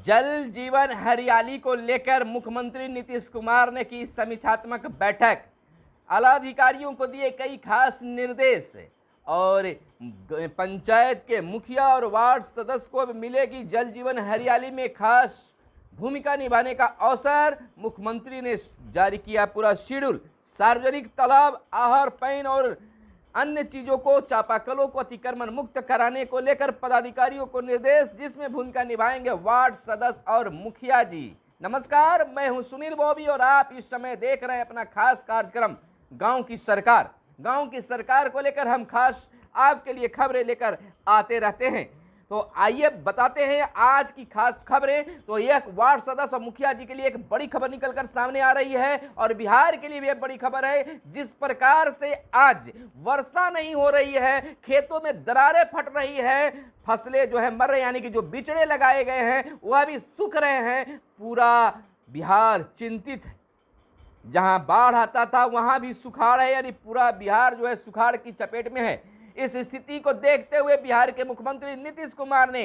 जल जीवन हरियाली को लेकर मुख्यमंत्री नीतीश कुमार ने की समीक्षात्मक बैठक। आला अधिकारियों को दिए कई खास निर्देश और पंचायत के मुखिया और वार्ड सदस्य को भी मिलेगी जल जीवन हरियाली में खास भूमिका निभाने का अवसर। मुख्यमंत्री ने जारी किया पूरा शेड्यूल। सार्वजनिक तालाब, आहर, पैन और अन्य चीजों को, चापाकलों को अतिक्रमण मुक्त कराने को लेकर पदाधिकारियों को निर्देश, जिसमें भूमिका निभाएंगे वार्ड सदस्य और मुखिया जी। नमस्कार, मैं हूं सुनील बॉबी और आप इस समय देख रहे हैं अपना खास कार्यक्रम गांव की सरकार। गांव की सरकार को लेकर हम खास आपके लिए खबरें लेकर आते रहते हैं। तो आइए बताते हैं आज की खास खबरें। तो यह वार्ड सदस्य और मुखिया जी के लिए एक बड़ी खबर निकलकर सामने आ रही है और बिहार के लिए भी एक बड़ी खबर है। जिस प्रकार से आज वर्षा नहीं हो रही है, खेतों में दरारें फट रही है, फसलें जो है मर रही, यानी कि जो बिचड़े लगाए गए हैं वह भी सूख रहे हैं। पूरा बिहार चिंतित है। जहां बाढ़ आता था वहां भी सुखाड़ है, यानी पूरा बिहार जो है सुखाड़ की चपेट में है। इस स्थिति को देखते हुए बिहार के मुख्यमंत्री नीतीश कुमार ने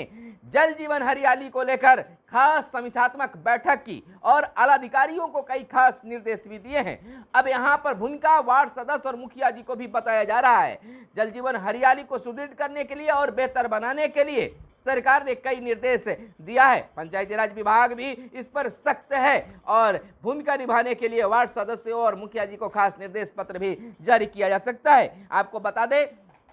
जल जीवन हरियाली को लेकर खास समीक्षात्मक बैठक की और आला अधिकारियों को कई खास निर्देश भी दिए हैं। अब यहां पर भूमिका वार्ड सदस्य और मुखिया जी को भी बताया जा रहा है। जल जीवन हरियाली को सुदृढ़ करने के लिए और बेहतर बनाने के लिए सरकार ने कई निर्देश दिया है। पंचायती राज विभाग भी इस पर सख्त है और भूमिका निभाने के लिए वार्ड सदस्यों और मुखिया जी को खास निर्देश पत्र भी जारी किया जा सकता है। आपको बता दें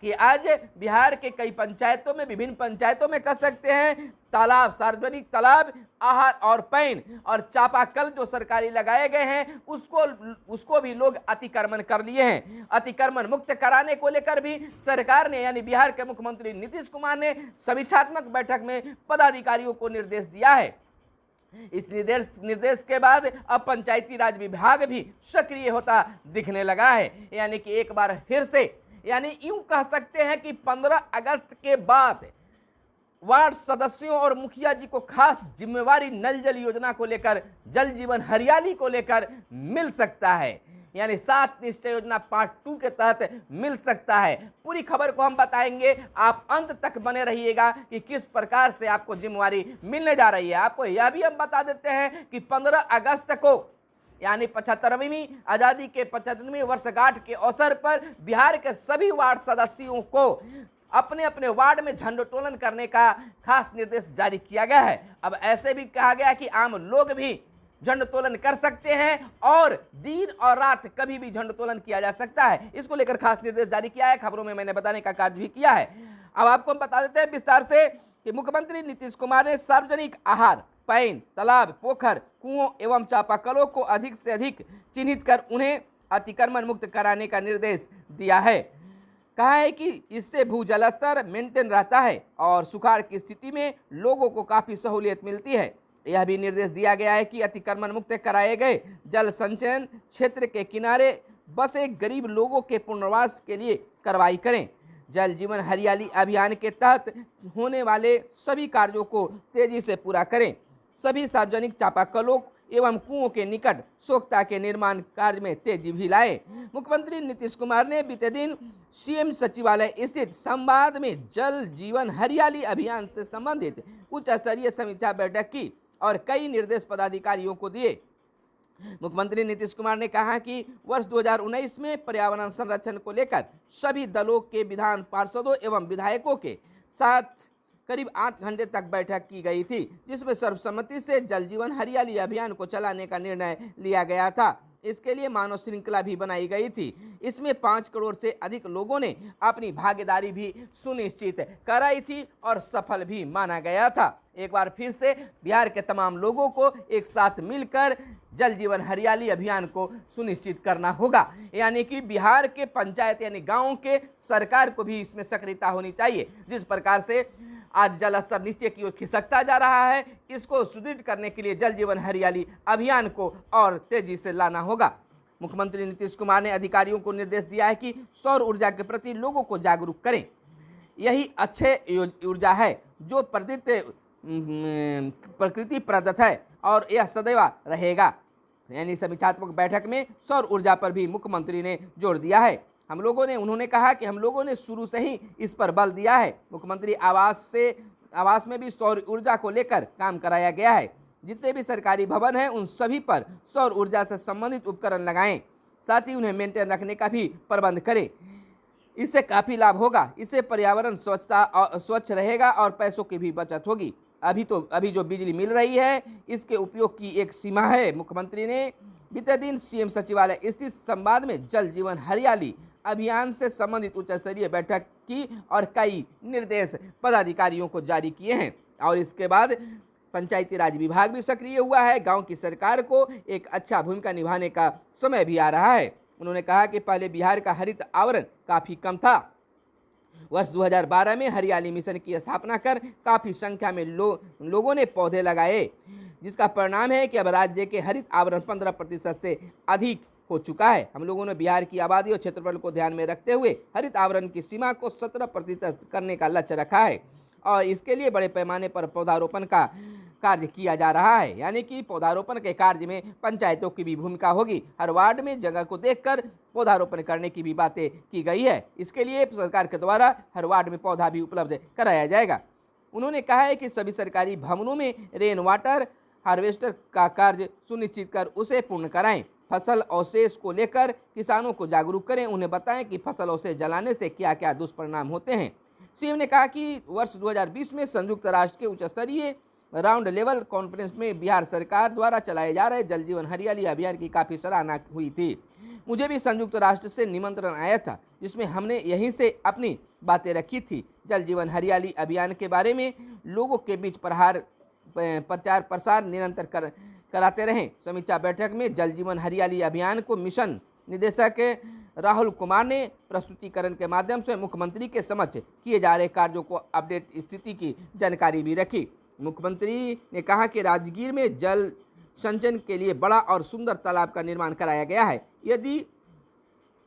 कि आज बिहार के कई पंचायतों में, विभिन्न पंचायतों में कह सकते हैं, तालाब, सार्वजनिक तालाब, आहार और पैन और चापाकल जो सरकारी लगाए गए हैं उसको भी लोग अतिक्रमण कर लिए हैं। अतिक्रमण मुक्त कराने को लेकर भी सरकार ने, यानी बिहार के मुख्यमंत्री नीतीश कुमार ने समीक्षात्मक बैठक में पदाधिकारियों को निर्देश दिया है। इस निर्देश के बाद अब पंचायती राज विभाग भी सक्रिय होता दिखने लगा है। यानी कि एक बार फिर से, यानी यूं कह सकते हैं कि 15 अगस्त के बाद वार्ड सदस्यों और मुखिया जी को खास जिम्मेवारी नल जल योजना को लेकर, जल जीवन हरियाली को लेकर मिल सकता है। यानी 7 निश्चय योजना पार्ट 2 के तहत मिल सकता है। पूरी खबर को हम बताएंगे, आप अंत तक बने रहिएगा कि किस प्रकार से आपको जिम्मेवारी मिलने जा रही है। आपको यह भी हम बता देते हैं कि 15 अगस्त को, यानी 75वीं आजादी के 75वीं वर्षगांठ के अवसर पर बिहार के सभी वार्ड सदस्यों को अपने अपने वार्ड में झंडोत्तोलन करने का खास निर्देश जारी किया गया है। अब ऐसे भी कहा गया कि आम लोग भी झंडोत्तोलन कर सकते हैं और दिन और रात कभी भी झंडोत्तोलन किया जा सकता है। इसको लेकर खास निर्देश जारी किया है। खबरों में मैंने बताने का कार्य भी किया है। अब आपको हम बता देते हैं विस्तार से कि मुख्यमंत्री नीतीश कुमार ने सार्वजनिक आहार, पैन, तालाब, पोखर, कुओं एवं चापाकलों को अधिक से अधिक चिन्हित कर उन्हें अतिक्रमण मुक्त कराने का निर्देश दिया है। कहा है कि इससे भूजल स्तर मेंटेन रहता है और सुखाड़ की स्थिति में लोगों को काफ़ी सहूलियत मिलती है। यह भी निर्देश दिया गया है कि अतिक्रमण मुक्त कराए गए जल संचयन क्षेत्र के किनारे बसे गरीब लोगों के पुनर्वास के लिए कार्रवाई करें। जल जीवन हरियाली अभियान के तहत होने वाले सभी कार्यों को तेजी से पूरा करें। सभी सार्वजनिक चापाकलों एवं कुओं के निकट सोख्ता के निर्माण कार्य में तेजी भी लाए। मुख्यमंत्री नीतीश कुमार ने बीते दिन सीएम सचिवालय स्थित संवाद में जल जीवन हरियाली अभियान से संबंधित उच्च स्तरीय समीक्षा बैठक की और कई निर्देश पदाधिकारियों को दिए। मुख्यमंत्री नीतीश कुमार ने कहा कि वर्ष 2019 में पर्यावरण संरक्षण को लेकर सभी दलों के विधान पार्षदों एवं विधायकों के साथ करीब 8 घंटे तक बैठक की गई थी, जिसमें सर्वसम्मति से जल जीवन हरियाली अभियान को चलाने का निर्णय लिया गया था। इसके लिए मानव श्रृंखला भी बनाई गई थी। इसमें 5 करोड़ से अधिक लोगों ने अपनी भागीदारी भी सुनिश्चित कराई थी और सफल भी माना गया था। एक बार फिर से बिहार के तमाम लोगों को एक साथ मिलकर जल जीवन हरियाली अभियान को सुनिश्चित करना होगा। यानी कि बिहार के पंचायत, यानी गाँव के सरकार को भी इसमें सक्रियता होनी चाहिए। जिस प्रकार से आज जल स्तर नीचे की ओर खिसकता जा रहा है, इसको सुदृढ़ करने के लिए जल जीवन हरियाली अभियान को और तेजी से लाना होगा। मुख्यमंत्री नीतीश कुमार ने अधिकारियों को निर्देश दिया है कि सौर ऊर्जा के प्रति लोगों को जागरूक करें। यही अच्छे ऊर्जा है जो प्रकृति प्रदत्त है और यह सदैव रहेगा। यानी समीक्षात्मक बैठक में सौर ऊर्जा पर भी मुख्यमंत्री ने जोर दिया है। उन्होंने कहा कि हम लोगों ने शुरू से ही इस पर बल दिया है। मुख्यमंत्री आवास से आवास में भी सौर ऊर्जा को लेकर काम कराया गया है। जितने भी सरकारी भवन हैं उन सभी पर सौर ऊर्जा से संबंधित उपकरण लगाएं, साथ ही उन्हें मेंटेन रखने का भी प्रबंध करें। इससे काफ़ी लाभ होगा। इससे पर्यावरण स्वच्छ रहेगा और पैसों की भी बचत होगी। अभी जो बिजली मिल रही है इसके उपयोग की एक सीमा है। मुख्यमंत्री ने बीते दिन सीएम सचिवालय स्थित संवाद में जल जीवन हरियाली अभियान से संबंधित उच्च स्तरीय बैठक की और कई निर्देश पदाधिकारियों को जारी किए हैं। और इसके बाद पंचायती राज विभाग भी सक्रिय हुआ है। गांव की सरकार को एक अच्छा भूमिका निभाने का समय भी आ रहा है। उन्होंने कहा कि पहले बिहार का हरित आवरण काफ़ी कम था। वर्ष 2012 में हरियाली मिशन की स्थापना कर काफ़ी संख्या में लोगों ने पौधे लगाए, जिसका परिणाम है कि अब राज्य के हरित आवरण 15% से अधिक हो चुका है। हम लोगों ने बिहार की आबादी और क्षेत्रफल को ध्यान में रखते हुए हरित आवरण की सीमा को 17% करने का लक्ष्य रखा है और इसके लिए बड़े पैमाने पर पौधारोपण का कार्य किया जा रहा है। यानी कि पौधारोपण के कार्य में पंचायतों की भी भूमिका होगी। हर वार्ड में जगह को देखकर पौधारोपण करने की भी बातें की गई है। इसके लिए सरकार के द्वारा हर वार्ड में पौधा भी उपलब्ध कराया जाएगा। उन्होंने कहा है कि सभी सरकारी भवनों में रेन वाटर हार्वेस्टर का कार्य सुनिश्चित कर उसे पूर्ण कराएं। फसल अवशेष को लेकर किसानों को जागरूक करें, उन्हें बताएं कि फसल अवशेष जलाने से क्या क्या दुष्परिणाम होते हैं। सीएम ने कहा कि वर्ष 2020 में संयुक्त राष्ट्र के उच्च स्तरीय राउंड लेवल कॉन्फ्रेंस में बिहार सरकार द्वारा चलाए जा रहे जल जीवन हरियाली अभियान की काफ़ी सराहना हुई थी। मुझे भी संयुक्त राष्ट्र से निमंत्रण आया था, जिसमें हमने यहीं से अपनी बातें रखी थी। जल जीवन हरियाली अभियान के बारे में लोगों के बीच प्रचार प्रसार निरंतर कराते रहें। समीक्षा बैठक में जल जीवन हरियाली अभियान को मिशन निदेशक राहुल कुमार ने प्रस्तुतिकरण के माध्यम से मुख्यमंत्री के समक्ष किए जा रहे कार्यों को अपडेट स्थिति की जानकारी भी रखी। मुख्यमंत्री ने कहा कि राजगीर में जल संचयन के लिए बड़ा और सुंदर तालाब का निर्माण कराया गया है। यदि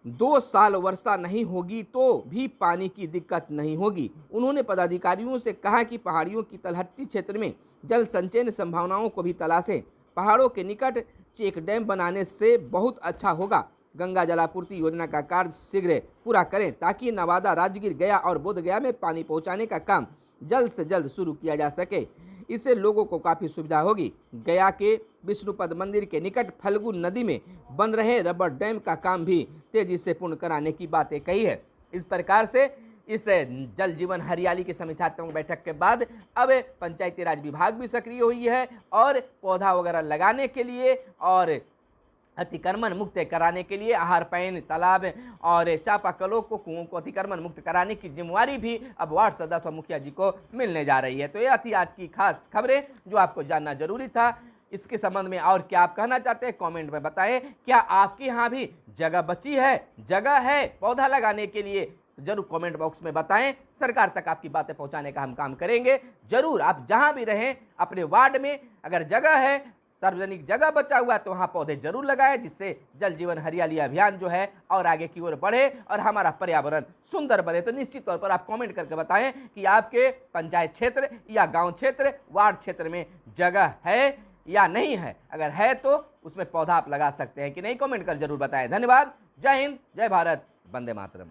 2 साल वर्षा नहीं होगी तो भी पानी की दिक्कत नहीं होगी। उन्होंने पदाधिकारियों से कहा कि पहाड़ियों की तलहटी क्षेत्र में जल संचयन संभावनाओं को भी तलाशें। पहाड़ों के निकट चेक डैम बनाने से बहुत अच्छा होगा। गंगा जलापूर्ति योजना का कार्य शीघ्र पूरा करें ताकि नवादा, राजगीर, गया और बोधगया में पानी पहुंचाने का काम जल्द से जल्द शुरू किया जा सके। इससे लोगों को काफ़ी सुविधा होगी। गया के विष्णुपद मंदिर के निकट फल्गु नदी में बन रहे रबर डैम का काम भी तेजी से पूर्ण कराने की बातें कही है। इस प्रकार से इस जल जीवन हरियाली की समीक्षात्मक बैठक के बाद अब पंचायती राज विभाग भी सक्रिय हुई है और पौधा वगैरह लगाने के लिए और अतिक्रमण मुक्त कराने के लिए आहार पैन, तालाब और चापाकलों को, कुओं को अतिक्रमण मुक्त कराने की जिम्मेवारी भी अब वार्ड सदस्य और मुखिया जी को मिलने जा रही है। तो यह थी आज की खास खबरें जो आपको जानना जरूरी था। इसके संबंध में और क्या आप कहना चाहते हैं कमेंट में बताएं। क्या आपके यहाँ भी जगह बची है, जगह है पौधा लगाने के लिए? जरूर कमेंट बॉक्स में बताएं। सरकार तक आपकी बातें पहुंचाने का हम काम करेंगे। जरूर आप जहां भी रहें अपने वार्ड में अगर जगह है, सार्वजनिक जगह बचा हुआ है तो वहाँ पौधे जरूर लगाएं, जिससे जल जीवन हरियाली अभियान जो है और आगे की ओर बढ़े और हमारा पर्यावरण सुंदर बने। तो निश्चित तौर पर आप कमेंट करके बताएं कि आपके पंचायत क्षेत्र या गांव क्षेत्र, वार्ड क्षेत्र में जगह है या नहीं है। अगर है तो उसमें पौधा आप लगा सकते हैं कि नहीं, कमेंट कर जरूर बताएं। धन्यवाद। जय हिंद, जय भारत, वंदे मातरम।